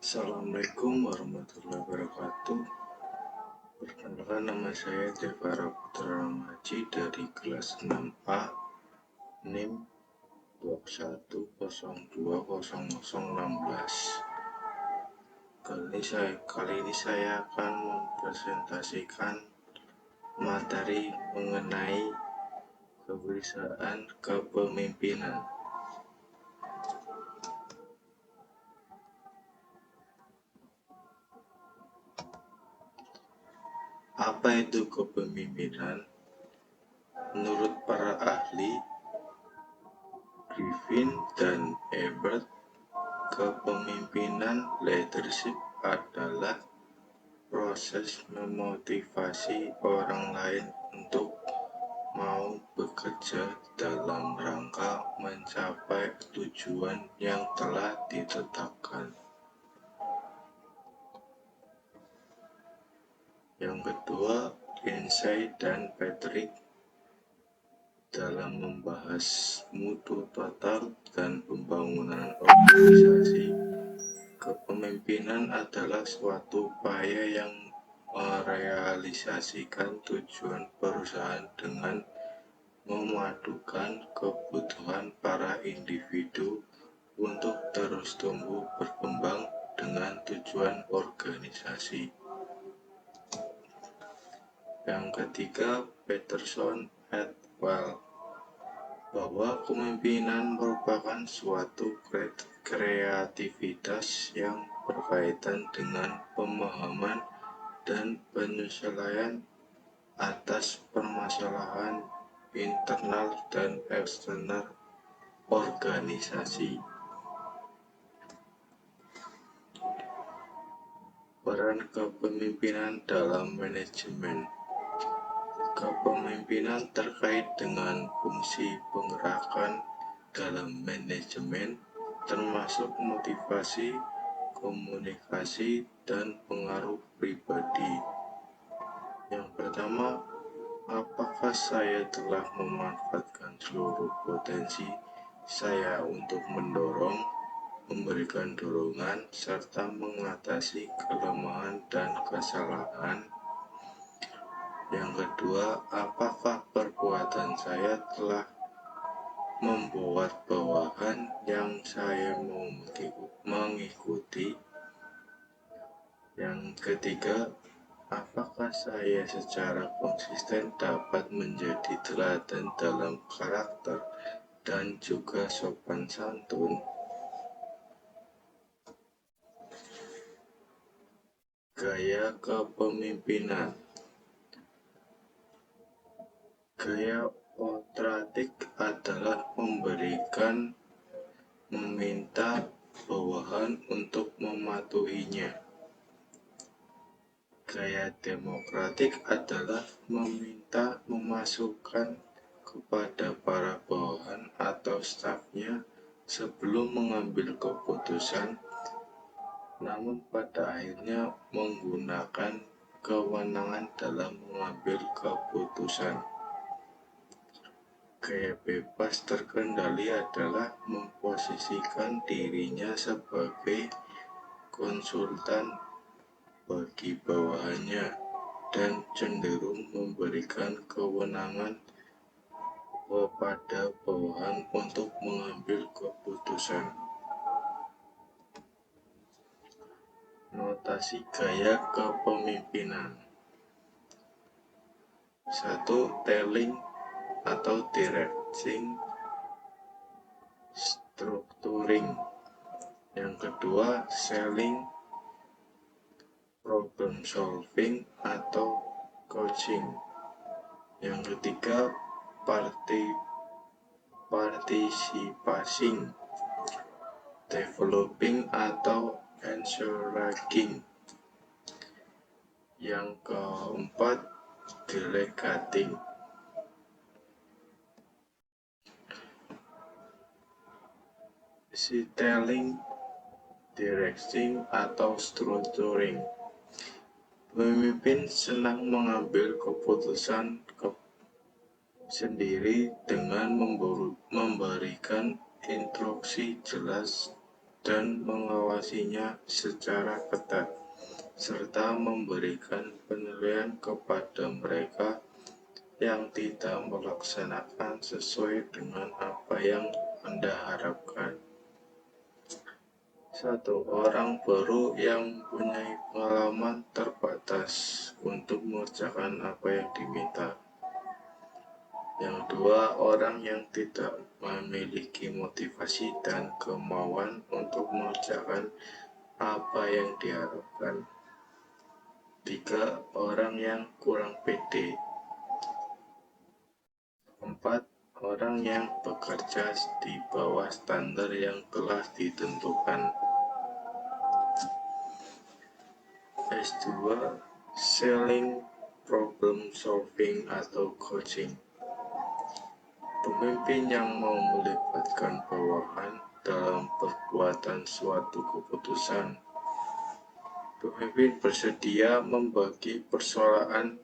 Assalamualaikum warahmatullahi wabarakatuh. Perkenalkan, nama saya Devara Putra Ramaji dari kelas 6A, NIM 21020016. Kali ini saya akan mempresentasikan materi mengenai kewirausahaan kepemimpinan. Apa itu kepemimpinan? Menurut para ahli, Griffin dan Ebert, kepemimpinan leadership adalah proses memotivasi orang lain untuk mau bekerja dalam rangka mencapai tujuan yang telah ditetapkan. Yang kedua, Lindsay dan Patrick dalam membahas mutu total dan pembangunan organisasi. Kepemimpinan adalah suatu upaya yang merealisasikan tujuan perusahaan dengan memadukan kebutuhan para individu untuk terus tumbuh berkembang dengan tujuan organisasi. Yang ketiga, Peterson et al. Bahwa kepemimpinan merupakan suatu kreativitas yang berkaitan dengan pemahaman dan penyesuaian atas permasalahan internal dan eksternal organisasi. Peran kepemimpinan dalam manajemen. Kepemimpinan terkait dengan fungsi penggerakan dalam manajemen, termasuk motivasi, komunikasi, dan pengaruh pribadi. Yang pertama, apakah saya telah memanfaatkan seluruh potensi saya untuk mendorong, memberikan dorongan, serta mengatasi kelemahan dan kesalahan? Yang kedua, apakah perbuatan saya telah membuat bawahan yang saya mau mengikuti? Yang ketiga, apakah saya secara konsisten dapat menjadi teladan dalam karakter dan juga sopan santun? Gaya kepemimpinan. Gaya otratik adalah meminta bawahan untuk mematuhinya. Gaya demokratik adalah meminta memasukkan kepada para bawahan atau stafnya sebelum mengambil keputusan, namun pada akhirnya menggunakan kewenangan dalam mengambil keputusan. Gaya bebas terkendali adalah memposisikan dirinya sebagai konsultan bagi bawahannya dan cenderung memberikan kewenangan kepada bawahan untuk mengambil keputusan. Notasi gaya kepemimpinan. 1. Telling atau directing, structuring. Yang kedua, selling, problem solving atau coaching. Yang ketiga, participation, developing atau encouraging. Yang keempat, delegating. Telling, directing atau structuring. Pemimpin senang mengambil keputusan sendiri dengan memberikan instruksi jelas dan mengawasinya secara ketat, serta memberikan penilaian kepada mereka yang tidak melaksanakan sesuai dengan apa yang Anda harapkan. Satu orang baru yang mempunyai pengalaman terbatas untuk mengerjakan apa yang diminta. Yang dua, orang yang tidak memiliki motivasi dan kemauan untuk mengerjakan apa yang diharapkan. Tiga, orang yang kurang pede. Empat, orang yang bekerja di bawah standar yang telah ditentukan. S2, selling, problem solving atau coaching. Pemimpin yang mau melibatkan bawahan dalam perbuatan suatu keputusan. Pemimpin bersedia membagi persoalan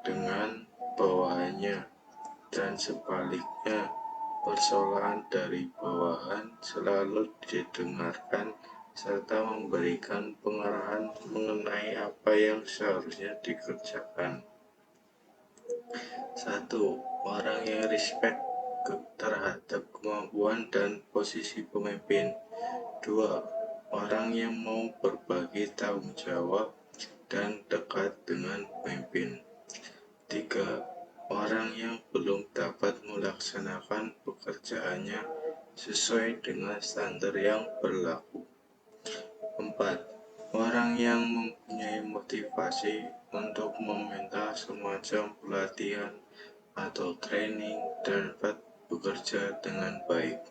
dengan bawahannya, dan sebaliknya, persoalan dari bawahan selalu didengarkan serta memberikan pengarahan mengenai apa yang seharusnya dikerjakan. Satu, orang yang respect terhadap kemampuan dan posisi pemimpin. Dua, orang yang mau berbagi tanggung jawab dan dekat dengan pemimpin. Tiga, orang yang belum dapat melaksanakan pekerjaannya sesuai dengan standar yang berlaku. Empat, orang yang mempunyai motivasi untuk meminta semacam pelatihan atau training dapat bekerja dengan baik.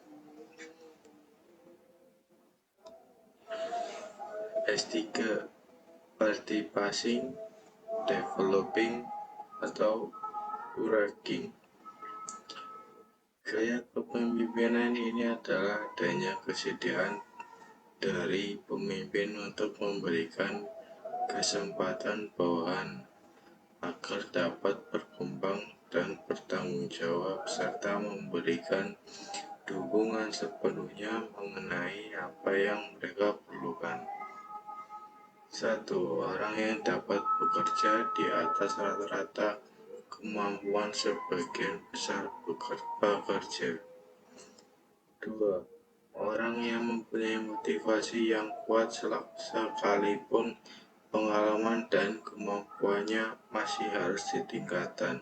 S3, participating, developing, atau working. Gaya kepemimpinan ini adalah adanya kesediaan dari pemimpin untuk memberikan kesempatan bawahan agar dapat berkembang dan bertanggung jawab serta memberikan dukungan sepenuhnya mengenai apa yang mereka perlukan. Satu, orang yang dapat bekerja di atas rata-rata kemampuan sebagian besar pekerja. Dua, orang yang mempunyai motivasi yang kuat sekalipun pengalaman dan kemampuannya masih harus ditingkatkan.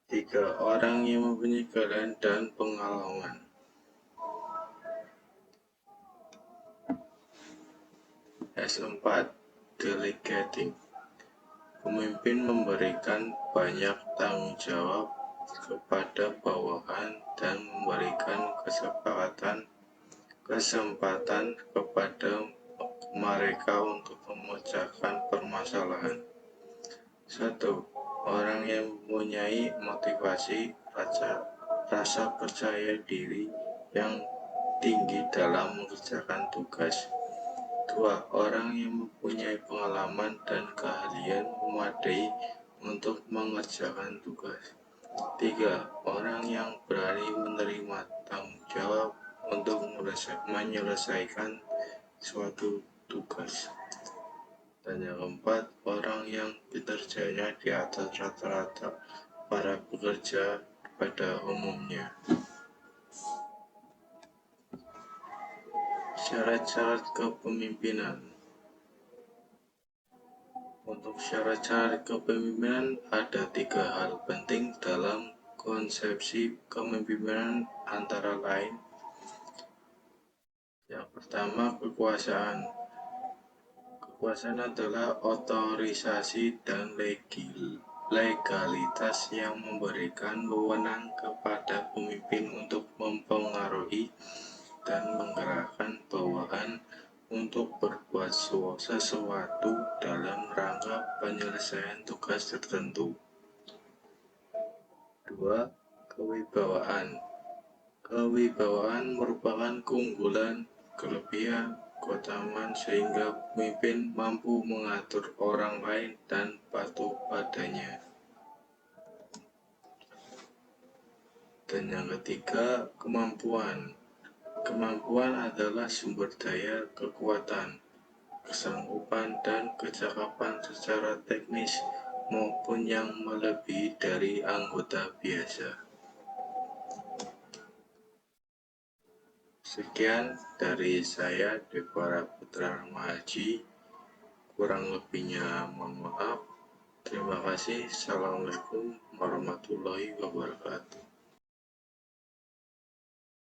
Tiga, orang yang mempunyai keahlian dan pengalaman. S4, delegating. Pemimpin memberikan banyak tanggung jawab kepada bawahan dan memberikan kesempatan kepada mereka untuk memecahkan permasalahan. Satu, orang yang mempunyai motivasi, rasa percaya diri yang tinggi dalam mengerjakan tugas. Dua, orang yang mempunyai pengalaman dan keahlian memadai untuk mengerjakan tugas. Tiga, orang yang berani menerima tanggung jawab untuk menyelesaikan suatu tugas. Dan yang keempat, orang yang kinerjanya di atas rata-rata para pekerja pada umumnya. Syarat-syarat kepemimpinan. Untuk syarat-syarat kepemimpinan ada 3 hal penting dalam konsepsi kepemimpinan, antara lain: yang pertama, kekuasaan. Kekuasaan adalah otorisasi dan legalitas yang memberikan wewenang kepada pemimpin untuk mempengaruhi dan menggerakkan bawahan untuk berbuat sesuatu dalam rangka penyelesaian tugas tertentu. Dua, kewibawaan. Kewibawaan merupakan keunggulan, kelebihan, keutamaan sehingga pemimpin mampu mengatur orang lain dan patuh padanya. Dan yang ketiga, kemampuan. Kemampuan adalah sumber daya, kekuatan, kesanggupan, dan kecakapan secara teknis maupun yang melebihi dari anggota biasa. Sekian dari saya, Devara Putra Mahaji. Kurang lebihnya mohon maaf. Terima kasih. Assalamualaikum warahmatullahi wabarakatuh.